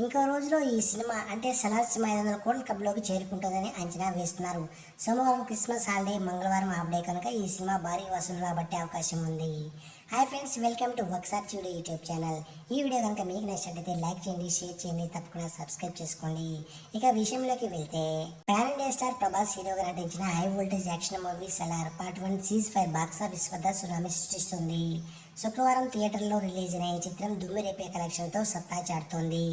ఇంకో రోజులో ఈ సినిమా అంటే సలార్ సినిమా 500 కోట్ల క్లబ్లోకి చేరుకుంటుందని అంచనా వేస్తున్నారు. సోమవారం క్రిస్మస్ హాలిడే, మంగళవారం హాఫ్ డే కనుక ఈ సినిమా భారీ వసూలు రాబట్టే అవకాశం ఉంది. హాయ్ ఫ్రెండ్స్, వెల్కమ్ టు ఒకసారి చూడే యూట్యూబ్ ఛానల్. ఈ వీడియో కనుక మీకు నచ్చినట్లయితే లైక్ చేయండి, షేర్ చేయండి, తప్పకుండా సబ్స్క్రైబ్ చేసుకోండి. ఇక విషయంలోకి వెళ్తే, పాన్ ఇండియా స్టార్ ప్రభాస్ హీరోగా నటించిన high voltage action movie Salaar part 1 cease fire box office వద్ద సునామీ సృష్టిస్తుంది. శుక్రవారం థియేటర్లో రిలీజ్ అయిన ఈ చిత్రం దుమ్ము రేపే కలెక్షన్తో సత్తా చాటుతోంది.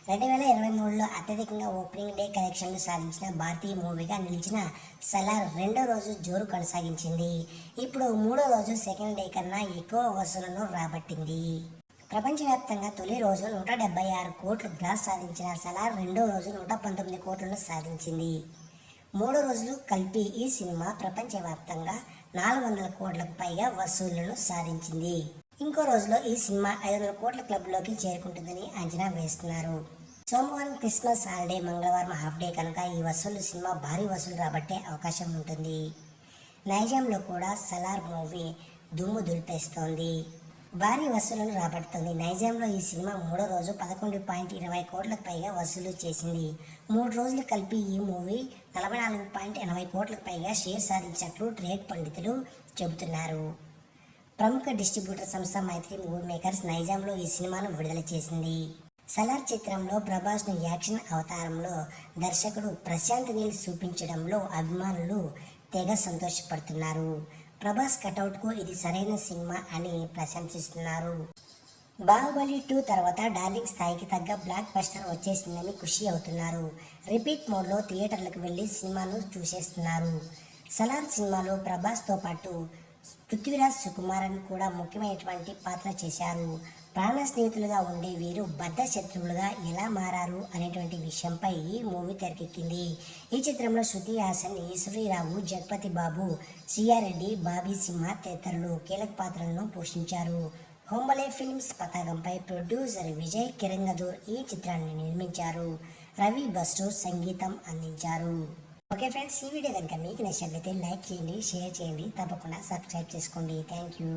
2023లో అత్యధికంగా ఓపెనింగ్ డే కలెక్షన్లు సాధించిన భారతీయ మూవీగా నిలిచిన సలార్ రెండో రోజు జోరు కొనసాగించింది. ఇప్పుడు మూడో రోజు సెకండ్ డే కన్నా ఎక్కువ వసూళ్లను రాబట్టింది. ప్రపంచవ్యాప్తంగా తొలి రోజు 176 కోట్లు గ్రాస్ సాధించిన సలార్ రెండో రోజు 119 కోట్లను సాధించింది. మూడు రోజులు కలిపి ఈ సినిమా ప్రపంచవ్యాప్తంగా 400 కోట్లకు పైగా వసూళ్లను సాధించింది. ఇంకో రోజులో ఈ సినిమా 500 కోట్ల క్లబ్లోకి చేరుకుంటుందని అంచనా వేస్తున్నారు. సోమవారం క్రిస్మస్ హాలిడే, మంగళవారం హాఫ్ డే కనుక ఈ వసూళ్లు సినిమా భారీ వసూలు రాబట్టే అవకాశం ఉంటుంది. నైజాంలో కూడా సలార్ మూవీ దుమ్ము దులిపేస్తోంది. భారీ వసూళ్లను రాబడుతోంది. నైజాంలో ఈ సినిమా మూడో రోజు 11.20 కోట్లకు పైగా వసూలు చేసింది. 3 రోజులు కలిపి ఈ మూవీ 44.80 కోట్లకు పైగా షేర్ సాధించినట్లు ట్రేడ్ పండితులు చెబుతున్నారు. ప్రముఖ డిస్ట్రిబ్యూటర్ సంస్థ మైత్రి మూవీ మేకర్స్ నైజాంలో ఈ సినిమాను విడుదల చేసింది. సలార్ చిత్రంలో ప్రభాస్ను యాక్షన్ అవతారంలో దర్శకుడు ప్రశాంత్ నీల్ చూపించడంలో అభిమానులు తెగ సంతోషపడుతున్నారు. ప్రభాస్ కటౌట్కు ఇది సరైన సినిమా అని ప్రశంసిస్తున్నారు. బాహుబలి 2 తర్వాత డార్లింగ్ స్థాయికి తగ్గ బ్లాక్ బస్టర్ వచ్చేసిందని ఖుషి అవుతున్నారు. రిపీట్ మోడ్లో థియేటర్లకు వెళ్లి సినిమాను చూసేస్తున్నారు. సలార్ సినిమాలో ప్రభాస్తో పాటు పృథ్వీరాజ్, సుకుమారన్ కూడా ముఖ్యమైనటువంటి పాత్ర చేశారు. ప్రాణ స్నేహితులుగా ఉండే వీరు బద్ధ శత్రువులుగా ఎలా మారారు అనేటువంటి విషయంపై ఈ మూవీ తెరకెక్కింది. ఈ చిత్రంలో శృతి హాసన్, ఈశ్వరీరావు, జగపతి బాబు, సిఆర్రెడ్డి, బాబీ సింహ తదితరులు కీలక పాత్రలను పోషించారు. హోంబలే ఫిల్మ్స్ పతాకంపై ప్రొడ్యూసర్ విజయ్ కిరంగదూర్ ఈ చిత్రాన్ని నిర్మించారు. రవి బస్టు సంగీతం అందించారు. ఓకే ఫ్రెండ్స్, ఈ వీడియో కనుక మీకు నచ్చినట్లయితే లైక్ చేయండి, షేర్ చేయండి, తప్పకుండా సబ్స్క్రైబ్ చేసుకోండి. Thank you.